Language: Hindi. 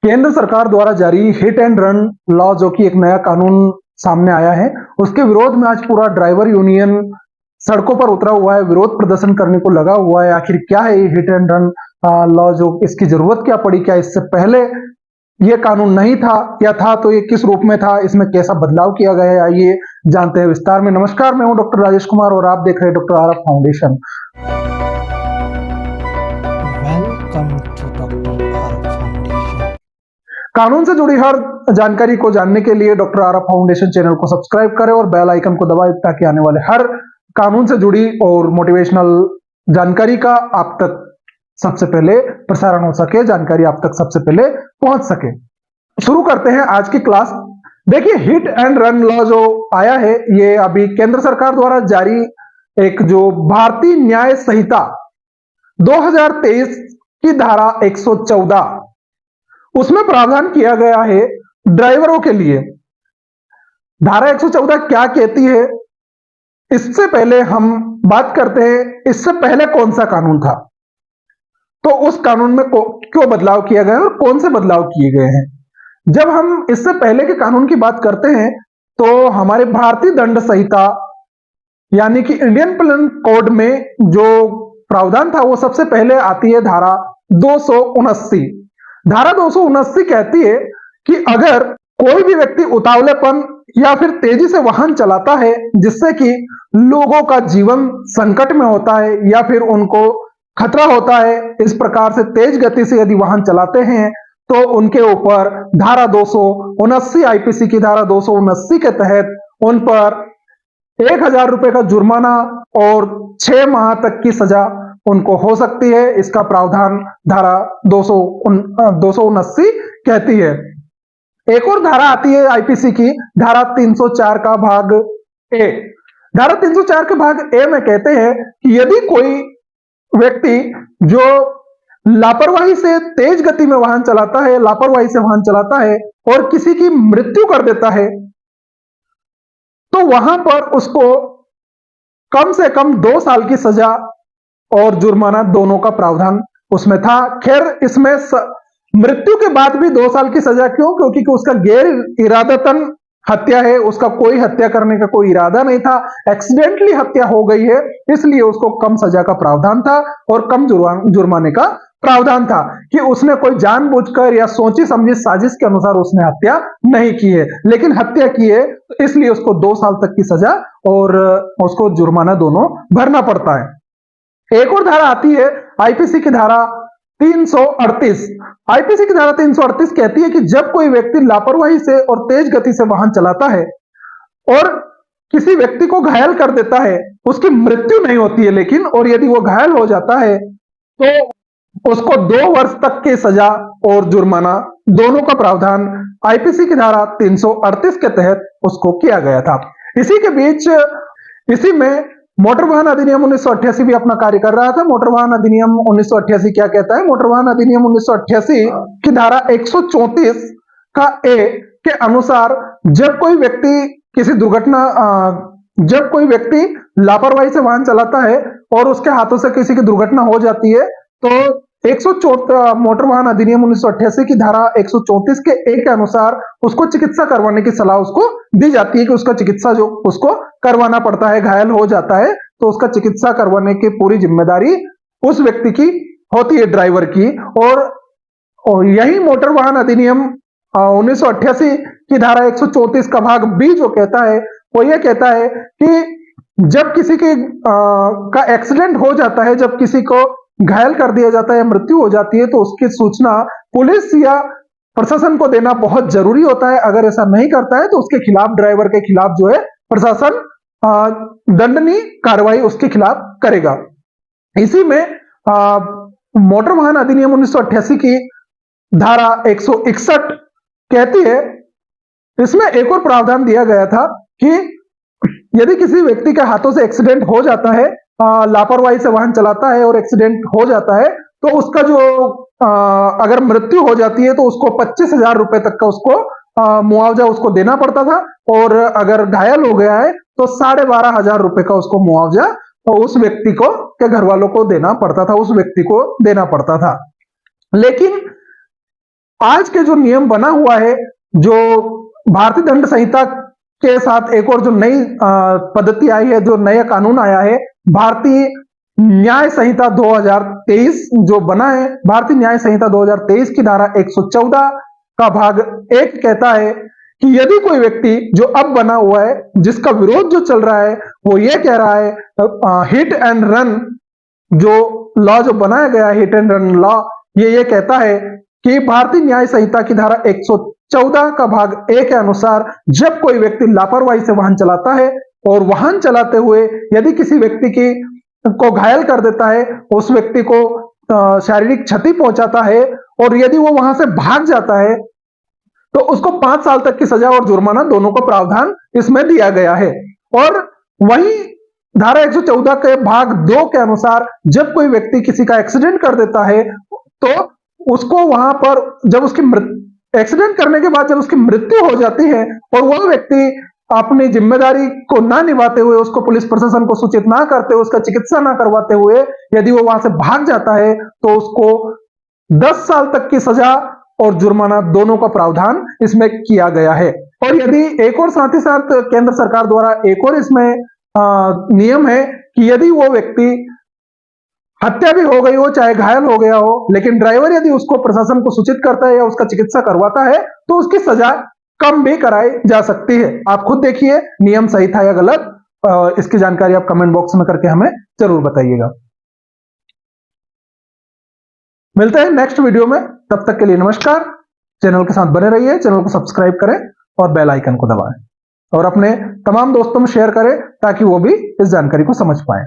केंद्र सरकार द्वारा जारी हिट एंड रन लॉ, जो कि एक नया कानून सामने आया है, उसके विरोध में आज पूरा ड्राइवर यूनियन सड़कों पर उतरा हुआ है, विरोध प्रदर्शन करने को लगा हुआ है। आखिर क्या है ये हिट एंड रन लॉ, जो इसकी जरूरत क्या पड़ी, क्या इससे पहले ये कानून नहीं था, या था तो ये किस रूप में था, इसमें कैसा बदलाव किया गया है, आइए जानते हैं विस्तार में। नमस्कार, मैं हूं डॉक्टर राजेश कुमार और आप देख रहे हैं doctor R F foundation. Welcome to doctor R foundation. कानून से जुड़ी हर जानकारी को जानने के लिए doctor R F foundation channel को सब्सक्राइब करें और बेल आइकन को दबाएं ताकि आने वाले हर कानून से जुड़ी और मोटिवेशनल जानकारी का आप तक सबसे पहले प्रसारण हो सके, जानकारी आप तक सबसे पहले पहुंच सके। शुरू करते हैं आज की क्लास। देखिए, हिट एंड रन लॉ जो आया है, ये अभी केंद्र सरकार द्वारा जारी एक जो भारतीय न्याय संहिता 2023 की धारा 114, उसमें प्रावधान किया गया है ड्राइवरों के लिए। धारा 114 क्या कहती है, इससे पहले हम बात करते हैं इससे पहले कौन सा कानून था, तो उस कानून में क्यों बदलाव किया गया और कौन से बदलाव किए गए हैं। जब हम इससे पहले के कानून की बात करते हैं तो हमारे भारतीय दंड संहिता यानी कि इंडियन पेनल कोड में जो प्रावधान था वो सबसे पहले आती है धारा 279। धारा 279 कहती है कि अगर कोई भी व्यक्ति उतावलेपन या फिर तेजी से वाहन चलाता है जिससे कि लोगों का जीवन संकट में होता है या फिर उनको खतरा होता है, इस प्रकार से तेज गति से यदि वाहन चलाते हैं तो उनके ऊपर धारा 279 आईपीसी की धारा 279 के तहत उन पर 1000 रुपए का जुर्माना और 6 माह तक की सजा उनको हो सकती है। इसका प्रावधान धारा 279 कहती है। एक और धारा आती है आईपीसी की, धारा 304 का भाग ए। धारा 304 के भाग ए में कहते हैं कि यदि कोई व्यक्ति जो लापरवाही से तेज गति में वाहन चलाता है, लापरवाही से वाहन चलाता है और किसी की मृत्यु कर देता है, तो वहां पर उसको कम से कम 2 साल की सजा और जुर्माना दोनों का प्रावधान उसमें था। खैर, इसमें मृत्यु के बाद भी 2 साल की सजा क्यों? क्योंकि उसका गैर इरादतन हत्या है, उसका कोई हत्या करने का कोई इरादा नहीं था, एक्सीडेंटली हत्या हो गई है, इसलिए उसको कम सजा का प्रावधान था और कम जुर्माने का प्रावधान था कि उसने कोई जानबूझकर या सोची समझी साजिश के अनुसार उसने हत्या नहीं की है, लेकिन हत्या की है तो इसलिए उसको 2 साल तक की सजा और उसको जुर्माना दोनों भरना पड़ता है। एक और धारा आती है आईपीसी की धारा 338। आईपीसी की धारा 338 कहती है कि जब कोई व्यक्ति लापरवाही से और तेज गति से वाहन चलाता है और किसी व्यक्ति को घायल कर देता है, उसकी मृत्यु नहीं होती है लेकिन, और यदि वो घायल हो जाता है तो उसको 2 वर्ष तक की सजा और जुर्माना दोनों का प्रावधान आईपीसी की धारा 338 के तहत उसको किया गया था। इसी के बीच इसी में मोटर वाहन अधिनियम 1988 भी अपना कार्य कर रहा था। मोटर वाहन अधिनियम 1988 क्या कहता है? मोटर वाहन अधिनियम 1988 की धारा 134 का ए के अनुसार जब कोई व्यक्ति लापरवाही से वाहन चलाता है और उसके हाथों से किसी की दुर्घटना हो जाती है तो 134 मोटर वाहन अधिनियम 1988 की धारा 134 के ए के अनुसार उसको चिकित्सा करवाने की सलाह उसको दी जाती है कि उसका चिकित्सा जो उसको करवाना पड़ता है। घायल हो जाता है तो उसका चिकित्सा करवाने की पूरी जिम्मेदारी उस व्यक्ति की होती है, ड्राइवर की। और यही मोटर वाहन अधिनियम 1988 की धारा 134 का भाग बी जो कहता है वो ये कहता है कि जब किसी का एक्सीडेंट हो जाता है, जब किसी को घायल कर दिया जाता है, मृत्यु हो जाती है, तो उसकी सूचना पुलिस या प्रशासन को देना बहुत जरूरी होता है। अगर ऐसा नहीं करता है तो उसके खिलाफ, ड्राइवर के खिलाफ जो है प्रशासन दंडनीय कार्रवाई उसके खिलाफ करेगा। इसी में मोटर वाहन अधिनियम 1988 की धारा 161 कहती है, इसमें एक और प्रावधान दिया गया था कि यदि किसी व्यक्ति के हाथों से एक्सीडेंट हो जाता है, लापरवाही से वाहन चलाता है और एक्सीडेंट हो जाता है, तो उसका जो अगर मृत्यु हो जाती है तो उसको 25,000 रुपए तक का उसको मुआवजा उसको देना पड़ता था, और अगर घायल हो गया है तो 12,500 रुपए का उसको मुआवजा उस व्यक्ति को के घर वालों को देना पड़ता था, उस व्यक्ति को देना पड़ता था। लेकिन आज के जो नियम बना हुआ है, जो भारतीय दंड संहिता के साथ एक और जो नई पद्धति आई है, जो नया कानून आया है, भारतीय न्याय संहिता 2023 जो बना है, भारतीय न्याय संहिता 2023 की धारा 114 का भाग 1 कहता है कि यदि कोई व्यक्ति जो अब बना हुआ है, जिसका विरोध जो चल रहा है, वो ये कह रहा है हिट एंड रन जो लॉ जो बनाया गया है, हिट एंड रन लॉ, ये कहता है कि भारतीय न्याय संहिता की धारा 114 का भाग 1 के अनुसार जब कोई व्यक्ति लापरवाही से वाहन चलाता है और वाहन चलाते हुए यदि किसी व्यक्ति को घायल कर देता है, उस व्यक्ति को शारीरिक क्षति पहुंचाता है और यदि वो वहां से भाग जाता है, तो उसको 5 साल तक की सजा और जुर्माना दोनों का प्रावधान इसमें दिया गया है। और वहीं धारा 114 के भाग 2 के अनुसार जब कोई व्यक्ति किसी का एक्सीडेंट कर देता है, तो उसको वहां पर जब उसकी एक्सीडेंट करने के बाद जब उसकी मृत्यु हो जाती है और वह व्यक्ति अपनी जिम्मेदारी को ना निभाते हुए, उसको पुलिस प्रशासन को सूचित ना करते हुए, उसका चिकित्सा ना करवाते हुए यदि वो वहां से भाग जाता है, तो उसको 10 साल तक की सजा और जुर्माना दोनों का प्रावधान इसमें किया गया है। और यदि एक और साथ ही साथ केंद्र सरकार द्वारा एक और इसमें नियम है कि यदि वो व्यक्ति हत्या भी हो गई हो, चाहे घायल हो गया हो, लेकिन ड्राइवर यदि उसको प्रशासन को सूचित करता है या उसका चिकित्सा करवाता है, तो उसकी सजा कम भी कराई जा सकती है। आप खुद देखिए नियम सही था या गलत, इसकी जानकारी आप कमेंट बॉक्स में करके हमें जरूर बताइएगा। मिलते हैं नेक्स्ट वीडियो में, तब तक के लिए नमस्कार। चैनल के साथ बने रहिए, चैनल को सब्सक्राइब करें और बेल आइकन को दबाएं और अपने तमाम दोस्तों में शेयर करें ताकि वो भी इस जानकारी को समझ पाएं।